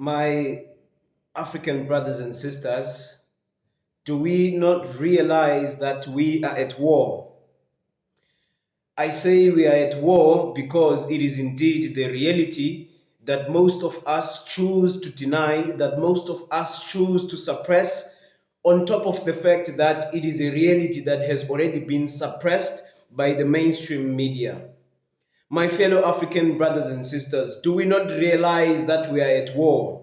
My African brothers and sisters, do we not realize that we are at war? I say we are at war because it is indeed the reality that most of us choose to deny, that most of us choose to suppress, on top of the fact that it is a reality that has already been suppressed by the mainstream media. My fellow African brothers and sisters, do we not realize that we are at war?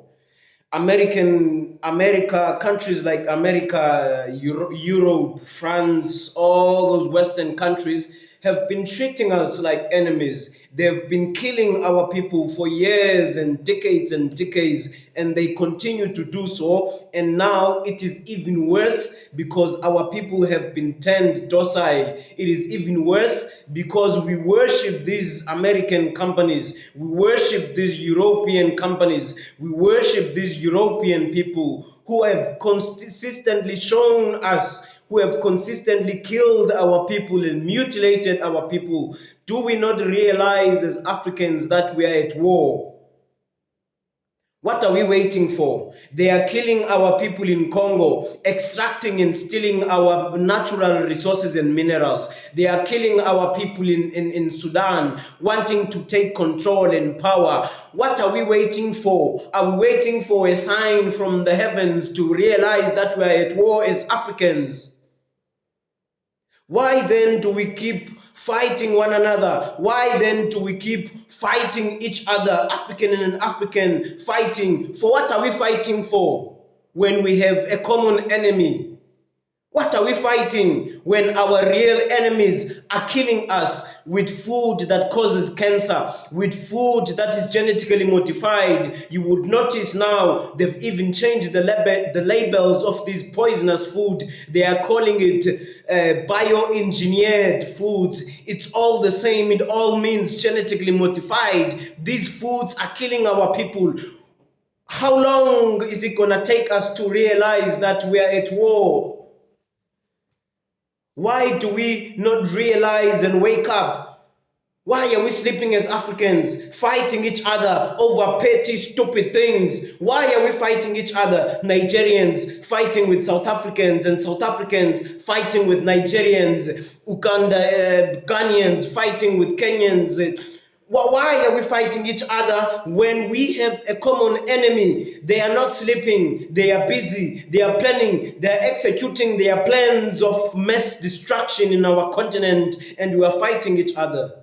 Countries like America, Europe, France, all those Western countries have been treating us like enemies. They've been killing our people for years and decades, and they continue to do so. And now it is even worse because our people have been turned docile. It is even worse because we worship these American companies, we worship these European companies, we worship these European people who have consistently shown us, who have consistently killed our people and mutilated our people. Do we not realize as Africans that we are at war? What are we waiting for? They are killing our people in Congo, extracting and stealing our natural resources and minerals. They are killing our people in Sudan, wanting to take control and power. What are we waiting for? Are we waiting for a sign from the heavens to realize that we are at war as Africans? Why then do we keep fighting one another? Why then do we keep fighting each other, African and African fighting? For what are we fighting for when we have a common enemy? What are we fighting when our real enemies are killing us with food that causes cancer, with food that is genetically modified? You would notice now they've even changed the labels of this poisonous food. They are calling it bioengineered foods. It's all the same. It all means genetically modified. These foods are killing our people. How long is it going to take us to realize that we are at war? Why do we not realize and wake up? Why are we sleeping as Africans, fighting each other over petty, stupid things? Why are we fighting each other? Nigerians fighting with South Africans, and South Africans fighting with Nigerians, Ghanaians fighting with Kenyans. Why are we fighting each other when we have a common enemy? They are not sleeping, they are busy, they are planning, they are executing their plans of mass destruction in our continent, and we are fighting each other.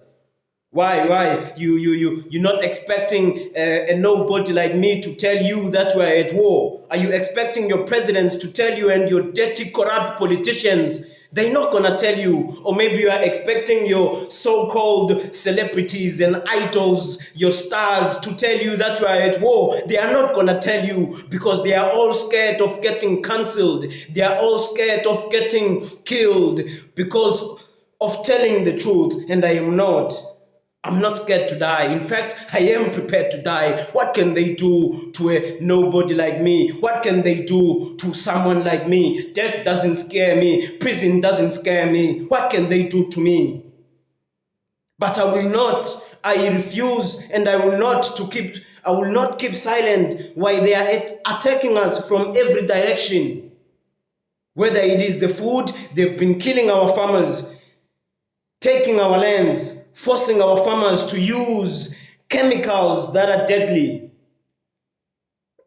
Why? You're not expecting a nobody like me to tell you that we're at war. Are you expecting your presidents to tell you and your dirty, corrupt politicians? They're not gonna tell you. Or maybe you are expecting your so-called celebrities and idols, your stars, to tell you that you are at war. They are not gonna tell you because they are all scared of getting cancelled. They are all scared of getting killed because of telling the truth, and I am not. I'm not scared to die. In fact, I am prepared to die. What can they do to a nobody like me? What can they do to someone like me? Death doesn't scare me. Prison doesn't scare me. What can they do to me? But I will not. I refuse, and I will not keep silent while they are attacking us from every direction. Whether it is the food, they've been killing our farmers, taking our lands, forcing our farmers to use chemicals that are deadly.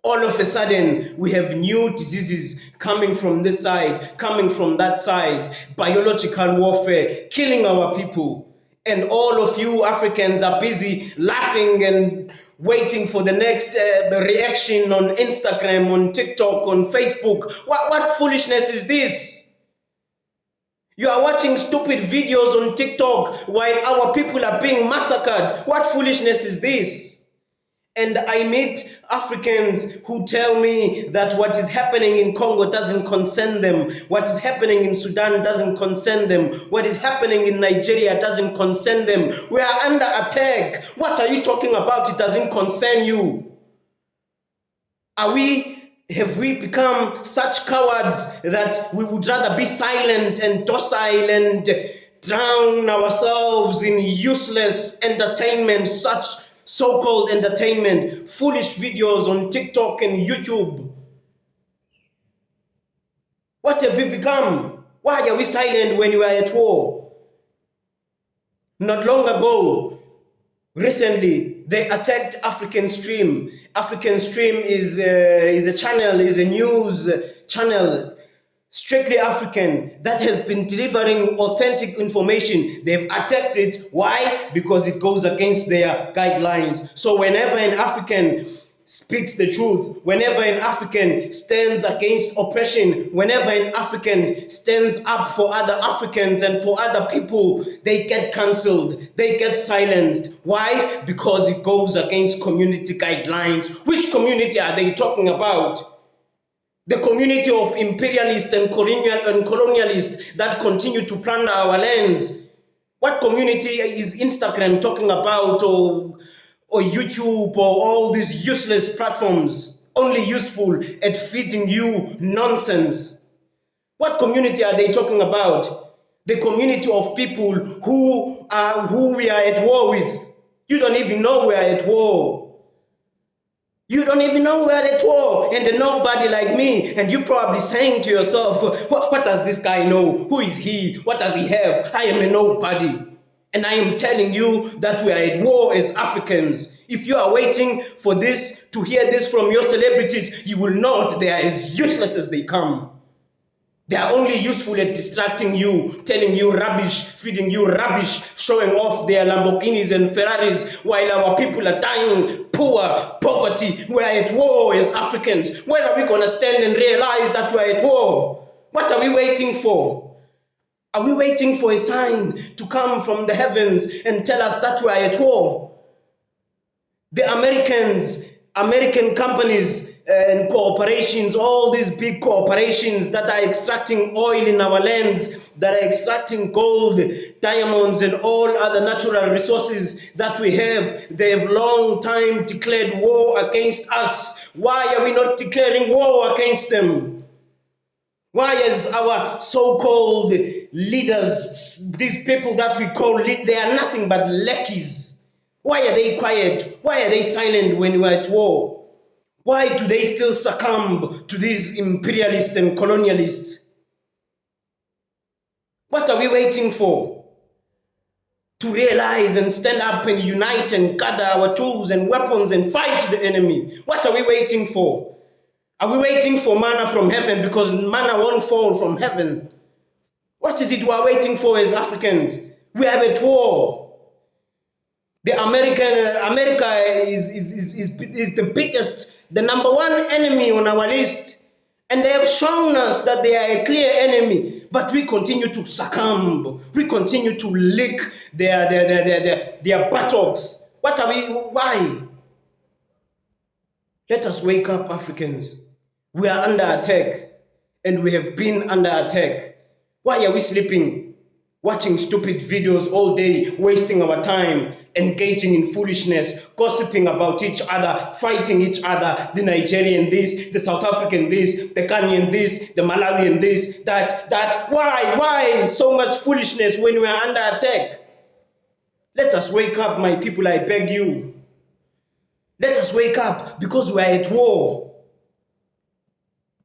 All of a sudden, we have new diseases coming from this side, coming from that side, biological warfare, killing our people. And all of you Africans are busy laughing and waiting for the next the reaction on Instagram, on TikTok, on Facebook. What foolishness is this? You are watching stupid videos on TikTok while our people are being massacred. What foolishness is this? And I meet Africans who tell me that what is happening in Congo doesn't concern them. What is happening in Sudan doesn't concern them. What is happening in Nigeria doesn't concern them. We are under attack. What are you talking about? It doesn't concern you. Have we become such cowards that we would rather be silent and docile and drown ourselves in useless entertainment so-called entertainment, foolish videos on TikTok and YouTube. What have we become? Why are we silent when we are at war? Not long ago, recently, they attacked African Stream. African Stream is a channel, is a news channel, strictly African, that has been delivering authentic information. They've attacked it. Why? Because it goes against their guidelines. So whenever an African speaks the truth, whenever an African stands against oppression, whenever an African stands up for other Africans and for other people, they get cancelled, they get silenced. Why? Because it goes against community guidelines. Which community are they talking about? The community of imperialists and colonialists that continue to plunder our lands. What community is Instagram talking about, or YouTube, or all these useless platforms, only useful at feeding you nonsense? What community are they talking about? The community of people who we are at war with. You don't even know we are at war. You don't even know we are at war, and a nobody like me, and you probably saying to yourself, what does this guy know? Who is he? What does he have? I am a nobody. And I am telling you that we are at war as Africans. If you are waiting for this, to hear this from your celebrities, you will not. They are as useless as they come. They are only useful at distracting you, telling you rubbish, feeding you rubbish, showing off their Lamborghinis and Ferraris while our people are dying, poor, poverty. We are at war as Africans. When are we going to stand and realize that we are at war? What are we waiting for? Are we waiting for a sign to come from the heavens and tell us that we are at war? The American companies and corporations, all these big corporations that are extracting oil in our lands, that are extracting gold, diamonds, and all other natural resources that we have, they have long time declared war against us. Why are we not declaring war against them? Why is our so-called leaders, these people that we call lead, they are nothing but lackeys? Why are they quiet? Why are they silent when we're at war? Why do they still succumb to these imperialists and colonialists? What are we waiting for? To realize and stand up and unite and gather our tools and weapons and fight the enemy. What are we waiting for? Are we waiting for manna from heaven? Because manna won't fall from heaven. What is it we are waiting for as Africans? We are at war. America is the biggest, the number one enemy on our list. And they have shown us that they are a clear enemy, but we continue to succumb. We continue to lick their buttocks. What are we? Why? Let us wake up, Africans. We are under attack, and we have been under attack. Why are we sleeping? Watching stupid videos all day, wasting our time, engaging in foolishness, gossiping about each other, fighting each other, the Nigerian this, the South African this, the Kenyan this, the Malawian this, that. Why so much foolishness when we are under attack? Let us wake up, my people, I beg you. Let us wake up, because we are at war.